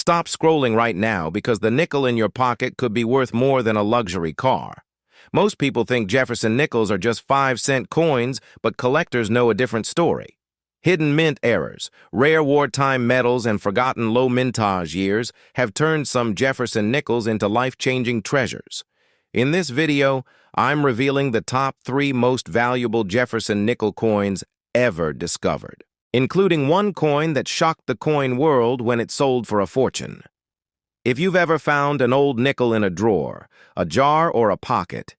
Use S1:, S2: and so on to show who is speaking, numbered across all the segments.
S1: Stop scrolling right now because the nickel in your pocket could be worth more than a luxury car. Most people think Jefferson nickels are just 5-cent coins, but collectors know a different story. Hidden mint errors, rare wartime metals, and forgotten low mintage years have turned some Jefferson nickels into life-changing treasures. In this video, I'm revealing the top 3 most valuable Jefferson nickel coins ever discovered, including one coin that shocked the coin world when it sold for a fortune. If you've ever found an old nickel in a drawer, a jar, or a pocket,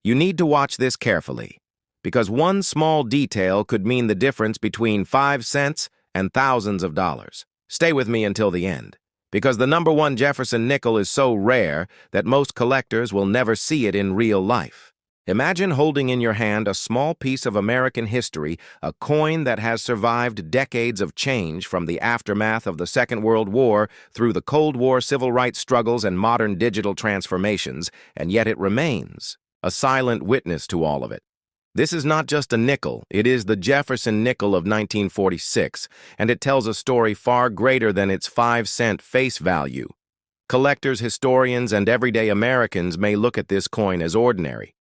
S1: you need to watch this carefully, because one small detail could mean the difference between 5 cents and thousands of dollars. Stay with me until the end, because the #1 Jefferson nickel is so rare that most collectors will never see it in real life. Imagine holding in your hand a small piece of American history, a coin that has survived decades of change from the aftermath of the Second World War through the Cold War civil rights struggles and modern digital transformations, and yet it remains a silent witness to all of it. This is not just a nickel, it is the Jefferson nickel of 1946, and it tells a story far greater than its 5-cent face value. Collectors, historians, and everyday Americans may look at this coin as ordinary,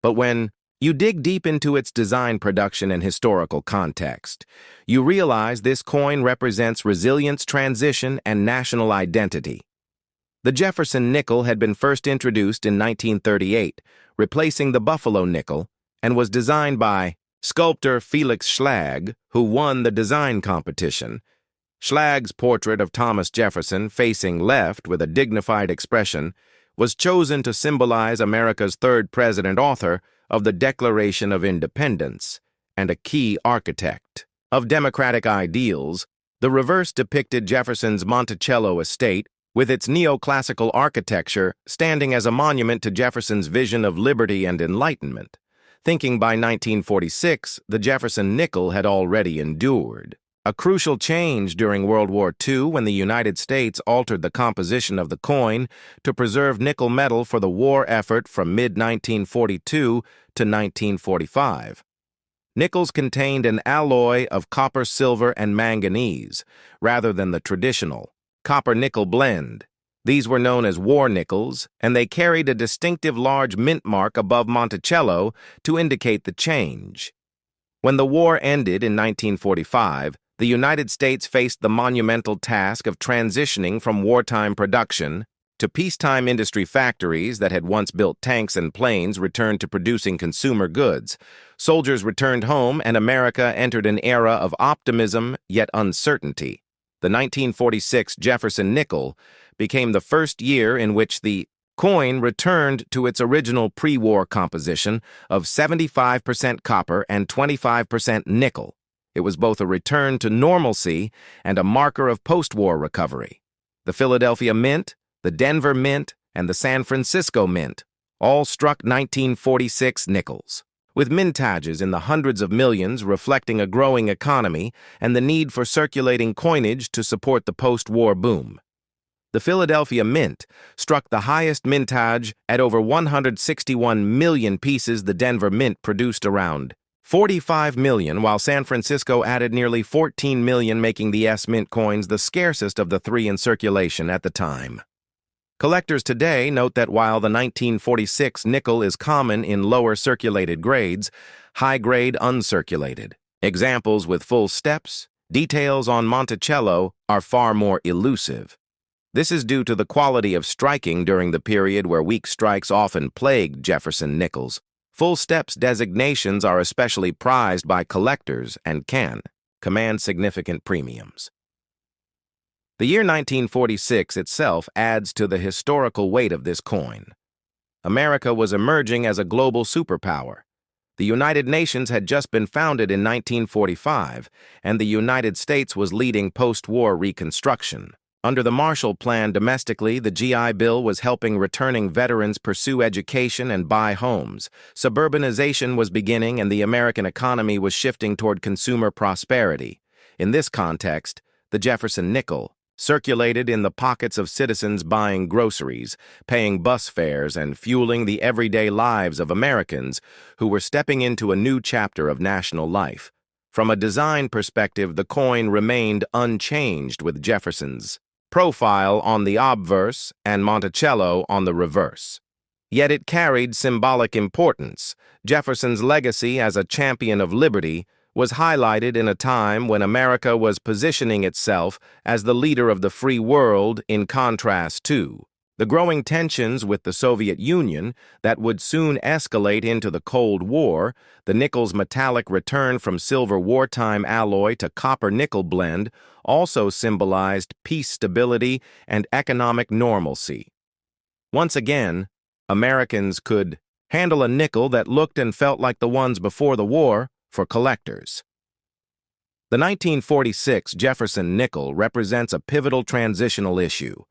S1: but when you dig deep into its design, production, and historical context, you realize this coin represents resilience, transition, and national identity. The Jefferson nickel had been first introduced in 1938, replacing the Buffalo nickel, and was designed by sculptor Felix Schlag, who won the design competition. Schlag's portrait of Thomas Jefferson, facing left with a dignified expression, was chosen to symbolize America's third president, author of the Declaration of Independence, and a key architect of democratic ideals. The reverse depicted Jefferson's Monticello estate, with its neoclassical architecture standing as a monument to Jefferson's vision of liberty and enlightenment. Thinking by 1946, the Jefferson nickel had already endured a crucial change during World War II when the United States altered the composition of the coin to preserve nickel metal for the war effort from mid-1942 to 1945. Nickels contained an alloy of copper, silver, and manganese, rather than the traditional copper-nickel blend. These were known as war nickels, and they carried a distinctive large mint mark above Monticello to indicate the change. When the war ended in 1945, the United States faced the monumental task of transitioning from wartime production to peacetime. Industry factories that had once built tanks and planes returned to producing consumer goods. Soldiers returned home, and America entered an era of optimism yet uncertainty. The 1946 Jefferson nickel became the first year in which the coin returned to its original pre-war composition of 75% copper and 25% nickel. It was both a return to normalcy and a marker of post-war recovery. The Philadelphia Mint, the Denver Mint, and the San Francisco Mint all struck 1946 nickels, with mintages in the hundreds of millions, reflecting a growing economy and the need for circulating coinage to support the post-war boom. The Philadelphia Mint struck the highest mintage at over 161 million pieces. The Denver Mint produced around 45 million, while San Francisco added nearly 14 million, making the S-Mint coins the scarcest of the 3 in circulation at the time. Collectors today note that while the 1946 nickel is common in lower circulated grades, high-grade uncirculated examples with full steps, details on Monticello are far more elusive. This is due to the quality of striking during the period where weak strikes often plagued Jefferson nickels. Full steps designations are especially prized by collectors and can command significant premiums. The year 1946 itself adds to the historical weight of this coin. America was emerging as a global superpower. The United Nations had just been founded in 1945, and the United States was leading post-war reconstruction. Under the Marshall Plan domestically, the GI Bill was helping returning veterans pursue education and buy homes. Suburbanization was beginning, and the American economy was shifting toward consumer prosperity. In this context, the Jefferson nickel circulated in the pockets of citizens buying groceries, paying bus fares, and fueling the everyday lives of Americans who were stepping into a new chapter of national life. From a design perspective, the coin remained unchanged with Jefferson's profile on the obverse and Monticello on the reverse. Yet it carried symbolic importance. Jefferson's legacy as a champion of liberty was highlighted in a time when America was positioning itself as the leader of the free world in contrast to the growing tensions with the Soviet Union that would soon escalate into the Cold War. The nickel's metallic return from silver wartime alloy to copper-nickel blend also symbolized peace, stability, and economic normalcy. Once again, Americans could handle a nickel that looked and felt like the ones before the war for collectors. The 1946 Jefferson nickel represents a pivotal transitional issue.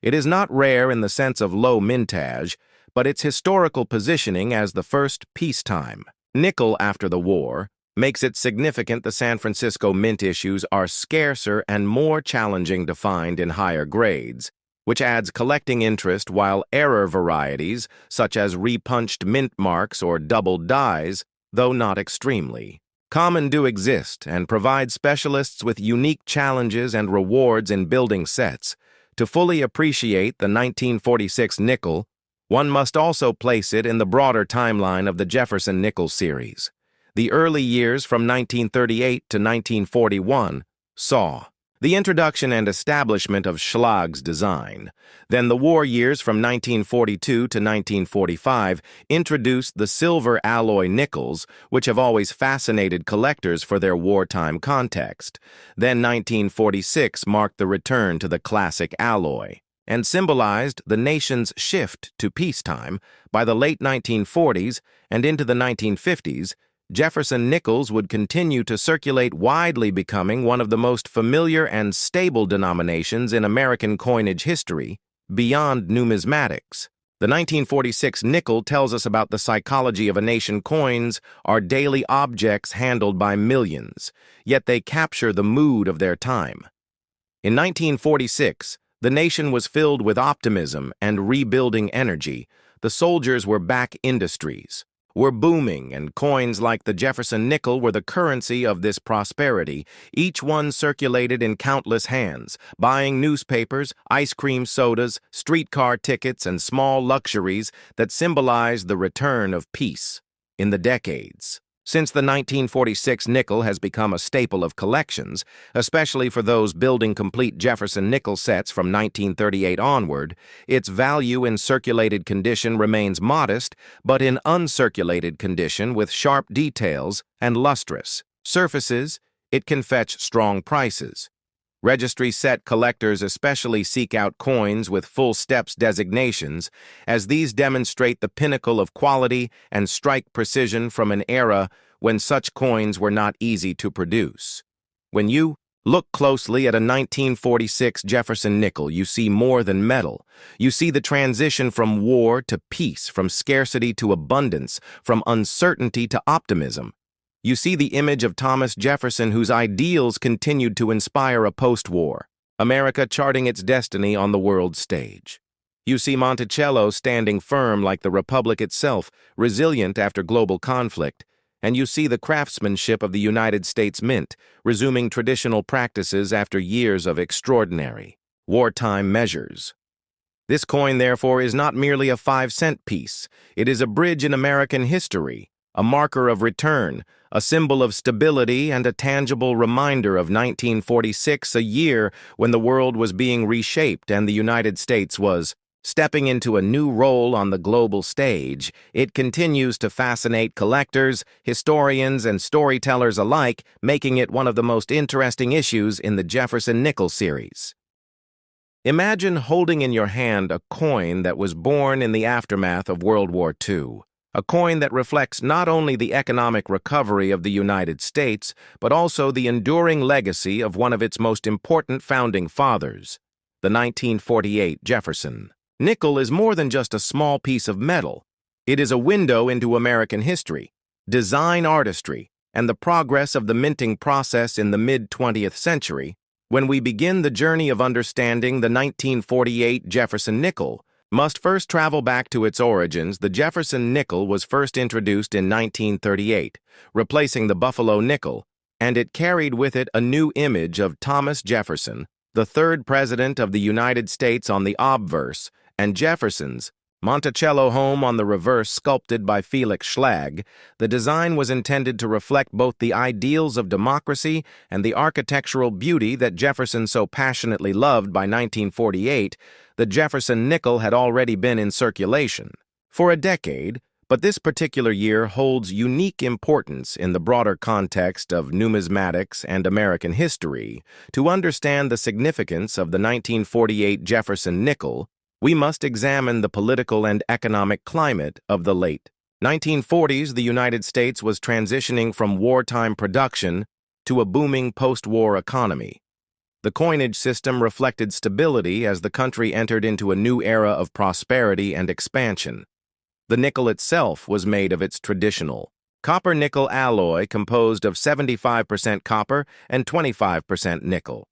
S1: It is not rare in the sense of low mintage, but its historical positioning as the first peacetime nickel after the war makes it significant. The San Francisco mint issues are scarcer and more challenging to find in higher grades, which adds collecting interest, while error varieties, such as repunched mint marks or doubled dies, though not extremely common, do exist and provide specialists with unique challenges and rewards in building sets. To fully appreciate the 1946 nickel, one must also place it in the broader timeline of the Jefferson nickel series. The early years from 1938 to 1941 saw the introduction and establishment of Schlag's design. Then the war years from 1942 to 1945 introduced the silver alloy nickels, which have always fascinated collectors for their wartime context. Then 1946 marked the return to the classic alloy and symbolized the nation's shift to peacetime. By the late 1940s and into the 1950s, Jefferson nickels would continue to circulate widely, becoming one of the most familiar and stable denominations in American coinage history, beyond numismatics. The 1946 nickel tells us about the psychology of a nation. Coins are daily objects handled by millions, yet they capture the mood of their time. In 1946, the nation was filled with optimism and rebuilding energy. The soldiers were back, industries were booming, and coins like the Jefferson nickel were the currency of this prosperity. Each one circulated in countless hands, buying newspapers, ice cream sodas, streetcar tickets, and small luxuries that symbolized the return of peace. In the decades since, the 1946 nickel has become a staple of collections, especially for those building complete Jefferson nickel sets from 1938 onward. Its value in circulated condition remains modest, but in uncirculated condition with sharp details and lustrous surfaces, it can fetch strong prices. Registry set collectors especially seek out coins with full steps designations, as these demonstrate the pinnacle of quality and strike precision from an era when such coins were not easy to produce. When you look closely at a 1946 Jefferson nickel, you see more than metal. You see the transition from war to peace, from scarcity to abundance, from uncertainty to optimism. You see the image of Thomas Jefferson, whose ideals continued to inspire a post-war America charting its destiny on the world stage. You see Monticello standing firm like the Republic itself, resilient after global conflict. And you see the craftsmanship of the United States Mint, resuming traditional practices after years of extraordinary wartime measures. This coin, therefore, is not merely a 5-cent piece. It is a bridge in American history, a marker of return, a symbol of stability, and a tangible reminder of 1946, a year when the world was being reshaped and the United States was stepping into a new role on the global stage. It continues to fascinate collectors, historians, and storytellers alike, making it one of the most interesting issues in the Jefferson nickel series. Imagine holding in your hand a coin that was born in the aftermath of World War II. A coin that reflects not only the economic recovery of the United States, but also the enduring legacy of one of its most important founding fathers, the 1948 Jefferson. Nickel is more than just a small piece of metal. It is a window into American history, design artistry, and the progress of the minting process in the mid-20th century. When we begin the journey of understanding the 1948 Jefferson nickel, must first travel back to its origins. The Jefferson nickel was first introduced in 1938, replacing the Buffalo nickel, and it carried with it a new image of Thomas Jefferson, the third president of the United States on the obverse, and Jefferson's Monticello home on the reverse, sculpted by Felix Schlag. The design was intended to reflect both the ideals of democracy and the architectural beauty that Jefferson so passionately loved. By 1948, the Jefferson nickel had already been in circulation for a decade, but this particular year holds unique importance in the broader context of numismatics and American history. To understand the significance of the 1948 Jefferson nickel, we must examine the political and economic climate of the late 1940s. The United States was transitioning from wartime production to a booming post-war economy. The coinage system reflected stability as the country entered into a new era of prosperity and expansion. The nickel itself was made of its traditional copper-nickel alloy composed of 75% copper and 25% nickel.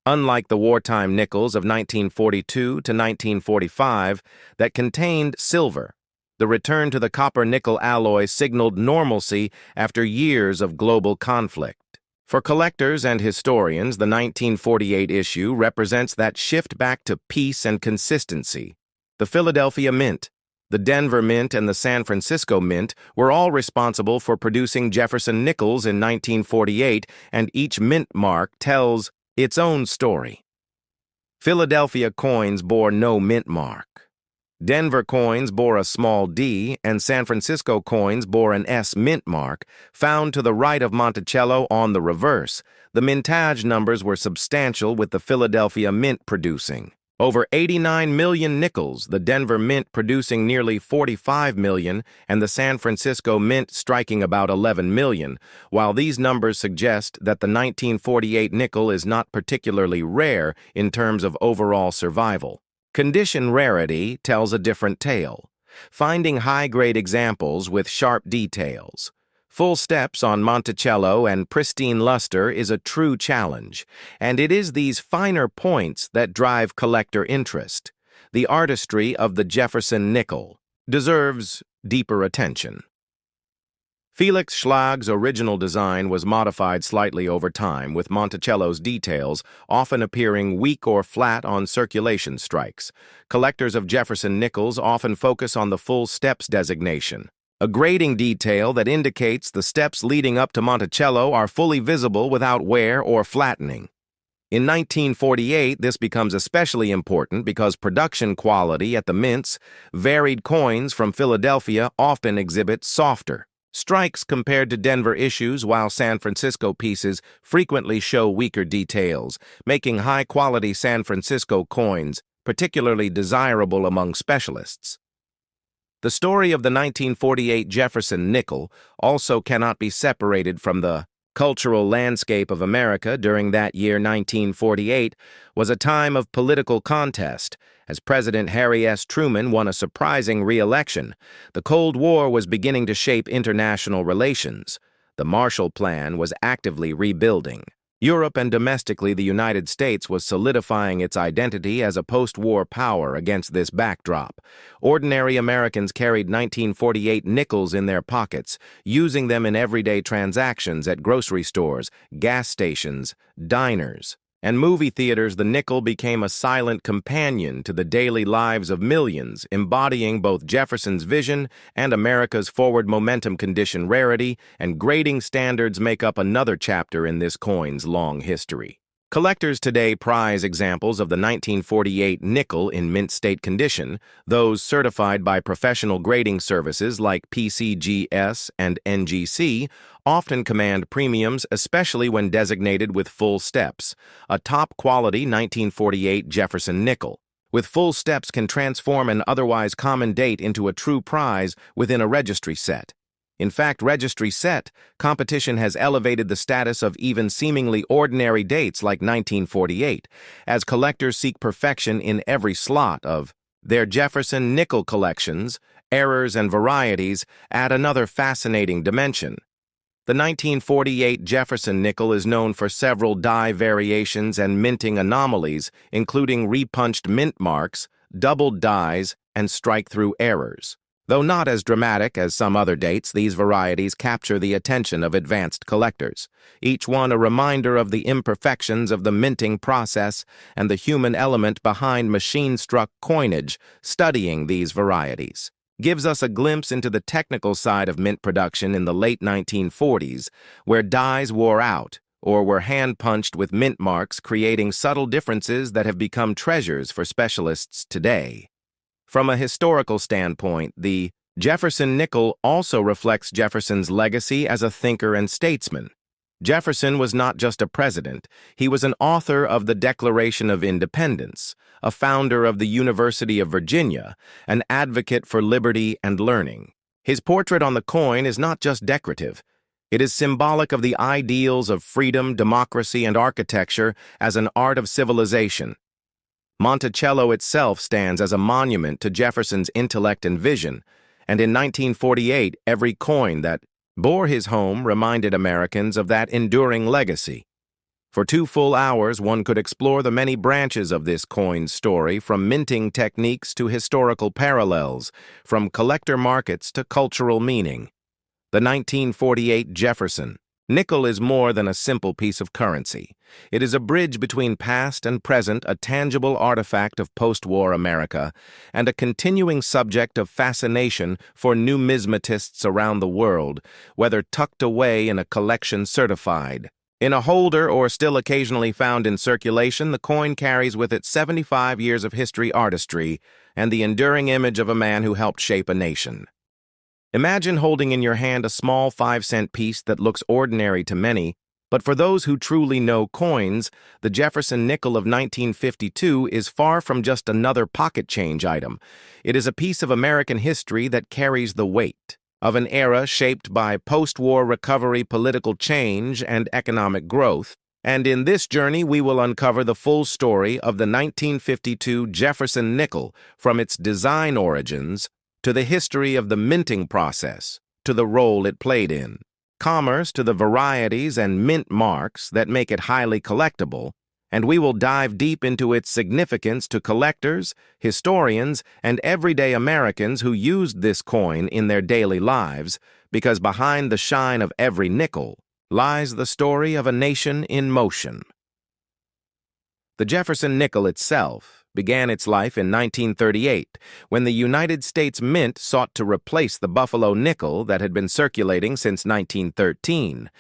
S1: Unlike the wartime nickels of 1942 to 1945 that contained silver, the return to the copper-nickel alloy signaled normalcy after years of global conflict. For collectors and historians, the 1948 issue represents that shift back to peace and consistency. The Philadelphia Mint, the Denver Mint, and the San Francisco Mint were all responsible for producing Jefferson nickels in 1948, and each mint mark tells its own story. Philadelphia coins bore no mint mark. Denver coins bore a small D, and San Francisco coins bore an S mint mark, found to the right of Monticello on the reverse. The mintage numbers were substantial, with the Philadelphia Mint producing over 89 million nickels, the Denver Mint producing nearly 45 million, and the San Francisco Mint striking about 11 million. While these numbers suggest that the 1948 nickel is not particularly rare in terms of overall survival, condition rarity tells a different tale, finding high-grade examples with sharp details. Full steps on Monticello and pristine luster is a true challenge, and it is these finer points that drive collector interest. The artistry of the Jefferson nickel deserves deeper attention. Felix Schlag's original design was modified slightly over time, with Monticello's details often appearing weak or flat on circulation strikes. Collectors of Jefferson nickels often focus on the full steps designation, a grading detail that indicates the steps leading up to Monticello are fully visible without wear or flattening. In 1948, this becomes especially important because production quality at the mints, varied coins from Philadelphia often exhibit softer strikes compared to Denver issues, while San Francisco pieces frequently show weaker details, making high-quality San Francisco coins particularly desirable among specialists. The story of the 1948 Jefferson nickel also cannot be separated from the cultural landscape of America. During that year, 1948, was a time of political contest, as President Harry S. Truman won a surprising re-election. The Cold War was beginning to shape international relations. The Marshall Plan was actively rebuilding. Europe and domestically, the United States was solidifying its identity as a post-war power. Against this backdrop, ordinary Americans carried 1948 nickels in their pockets, using them in everyday transactions at grocery stores, gas stations, diners, and movie theaters. The nickel became a silent companion to the daily lives of millions, embodying both Jefferson's vision and America's forward momentum. Condition rarity and grading standards make up another chapter in this coin's long history. Collectors today prize examples of the 1948 nickel in mint state condition. Those certified by professional grading services like PCGS and NGC often command premiums, especially when designated with full steps. A top-quality 1948 Jefferson nickel with full steps can transform an otherwise common date into a true prize within a registry set. In fact, registry set competition has elevated the status of even seemingly ordinary dates like 1948, as collectors seek perfection in every slot of their Jefferson nickel collections. Errors and varieties add another fascinating dimension. The 1948 Jefferson nickel is known for several die variations and minting anomalies, including repunched mint marks, doubled dies, and strike-through errors. Though not as dramatic as some other dates, these varieties capture the attention of advanced collectors, each one a reminder of the imperfections of the minting process and the human element behind machine-struck coinage. Studying these varieties gives us a glimpse into the technical side of mint production in the late 1940s, where dies wore out or were hand-punched with mint marks, creating subtle differences that have become treasures for specialists today. From a historical standpoint, the Jefferson nickel also reflects Jefferson's legacy as a thinker and statesman. Jefferson was not just a president, he was an author of the Declaration of Independence, a founder of the University of Virginia, an advocate for liberty and learning. His portrait on the coin is not just decorative. It is symbolic of the ideals of freedom, democracy, and architecture as an art of civilization. Monticello itself stands as a monument to Jefferson's intellect and vision, and in 1948, every coin that bore his home reminded Americans of that enduring legacy. For 2 full hours, one could explore the many branches of this coin's story, from minting techniques to historical parallels, from collector markets to cultural meaning. The 1948 Jefferson nickel is more than a simple piece of currency. It is a bridge between past and present, a tangible artifact of post-war America, and a continuing subject of fascination for numismatists around the world, whether tucked away in a collection certified in a holder or still occasionally found in circulation. The coin carries with it 75 years of history, artistry, and the enduring image of a man who helped shape a nation. Imagine holding in your hand a small 5-cent piece that looks ordinary to many, but for those who truly know coins, the Jefferson nickel of 1952 is far from just another pocket change item. It is a piece of American history that carries the weight of an era shaped by post-war recovery, political change, and economic growth. And in this journey, we will uncover the full story of the 1952 Jefferson nickel, from its design origins to the history of the minting process, to the role it played in commerce, to the varieties and mint marks that make it highly collectible, and we will dive deep into its significance to collectors, historians, and everyday Americans who used this coin in their daily lives, because behind the shine of every nickel lies the story of a nation in motion. The Jefferson nickel itself began its life in 1938, when the United States Mint sought to replace the Buffalo nickel that had been circulating since 1913.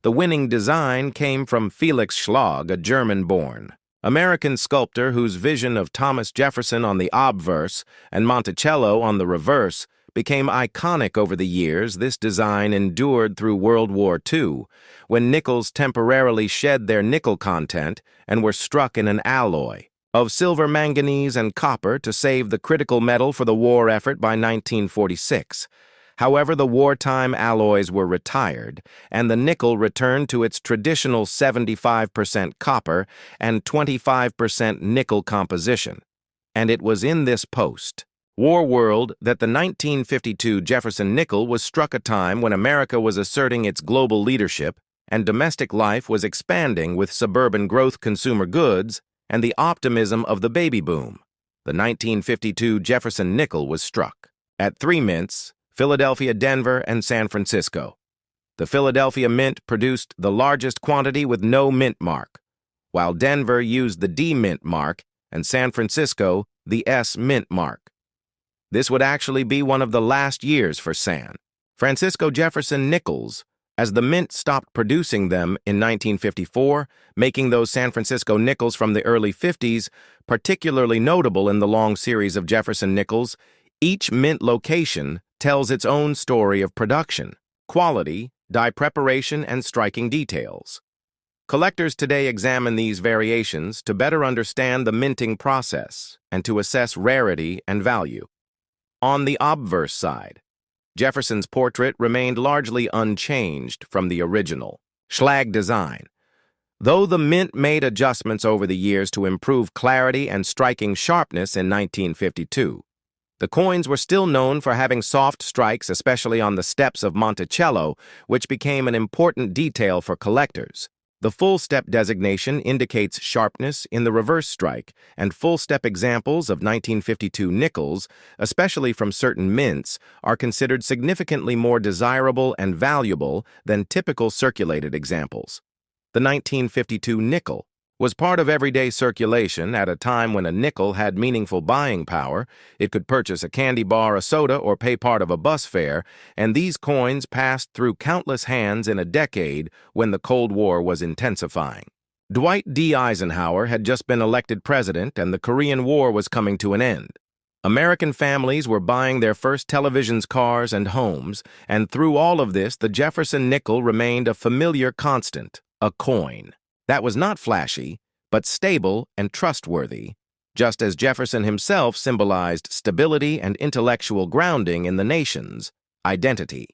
S1: The winning design came from Felix Schlag, a German-born American sculptor whose vision of Thomas Jefferson on the obverse and Monticello on the reverse became iconic over the years. This design endured through World War II, when nickels temporarily shed their nickel content and were struck in an alloy of silver, manganese, and copper to save the critical metal for the war effort by 1946. However, the wartime alloys were retired, and the nickel returned to its traditional 75% copper and 25% nickel composition. And it was in this post-war world that the 1952 Jefferson nickel was struck, a time when America was asserting its global leadership and domestic life was expanding with suburban growth, consumer goods, and the optimism of the baby boom. The 1952 Jefferson nickel was struck at 3 mints: Philadelphia, Denver, and San Francisco. The Philadelphia Mint produced the largest quantity with no mint mark, while Denver used the D mint mark and San Francisco the S mint mark. This would actually be one of the last years for San Francisco Jefferson nickels, as the Mint stopped producing them in 1954, making those San Francisco nickels from the early 50s particularly notable in the long series of Jefferson nickels. Each Mint location tells its own story of production, quality, die preparation, and striking details. Collectors today examine these variations to better understand the minting process and to assess rarity and value. On the obverse side, Jefferson's portrait remained largely unchanged from the original Schlag design, though the Mint made adjustments over the years to improve clarity and striking sharpness in 1952. The coins were still known for having soft strikes, especially on the steps of Monticello, which became an important detail for collectors. The full step designation indicates sharpness in the reverse strike, and full step examples of 1952 nickels, especially from certain mints, are considered significantly more desirable and valuable than typical circulated examples. The 1952 nickel was part of everyday circulation at a time when a nickel had meaningful buying power. It could purchase a candy bar, a soda, or pay part of a bus fare, and these coins passed through countless hands in a decade when the Cold War was intensifying. Dwight D. Eisenhower had just been elected president, and the Korean War was coming to an end. American families were buying their first televisions, cars, and homes, and through all of this, the Jefferson nickel remained a familiar constant, a coin that was not flashy, but stable and trustworthy, just as Jefferson himself symbolized stability and intellectual grounding in the nation's identity.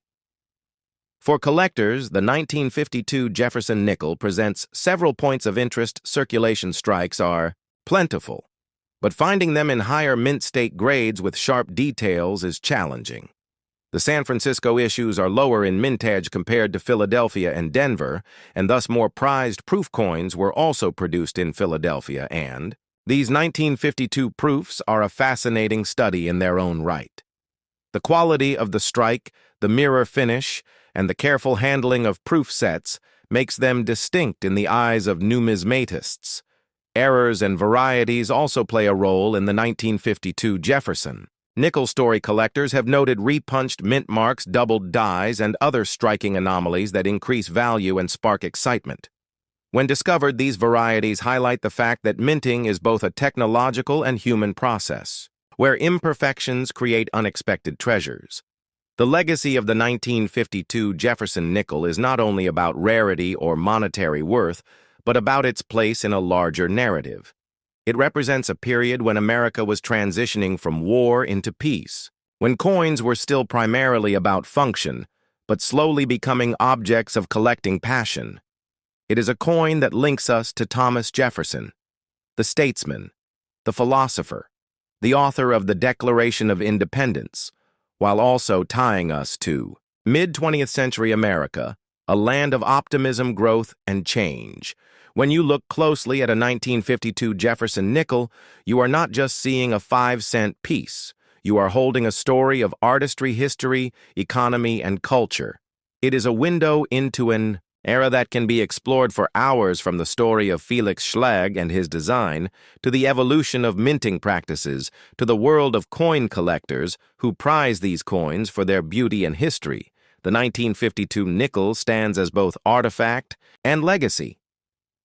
S1: For collectors, the 1952 Jefferson nickel presents several points of interest. Circulation strikes are plentiful, but finding them in higher mint state grades with sharp details is challenging. The San Francisco issues are lower in mintage compared to Philadelphia and Denver, and thus more prized proof coins were also produced in Philadelphia, and these 1952 proofs are a fascinating study in their own right. The quality of the strike, the mirror finish, and the careful handling of proof sets makes them distinct in the eyes of numismatists. Errors and varieties also play a role in the 1952 Jefferson. Nickel story collectors have noted repunched mint marks, doubled dies, and other striking anomalies that increase value and spark excitement. When discovered, these varieties highlight the fact that minting is both a technological and human process, where imperfections create unexpected treasures. The legacy of the 1952 Jefferson nickel is not only about rarity or monetary worth, but about its place in a larger narrative. It represents a period when America was transitioning from war into peace, when coins were still primarily about function, but slowly becoming objects of collecting passion. It is a coin that links us to Thomas Jefferson, the statesman, the philosopher, the author of the Declaration of Independence, while also tying us to mid-20th century America, a land of optimism, growth, and change. When you look closely at a 1952 Jefferson nickel, you are not just seeing a 5-cent piece. You are holding a story of artistry, history, economy, and culture. It is a window into an era that can be explored for hours, from the story of Felix Schlegel and his design, to the evolution of minting practices, to the world of coin collectors who prize these coins for their beauty and history. The 1952 nickel stands as both artifact and legacy.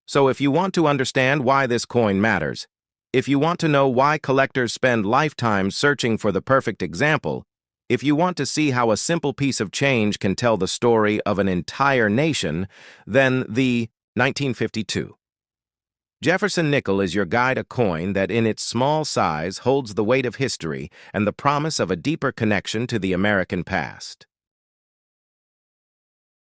S1: So if you want to understand why this coin matters, if you want to know why collectors spend lifetimes searching for the perfect example, if you want to see how a simple piece of change can tell the story of an entire nation, then the 1952 Jefferson nickel is your guide, a coin that in its small size holds the weight of history and the promise of a deeper connection to the American past.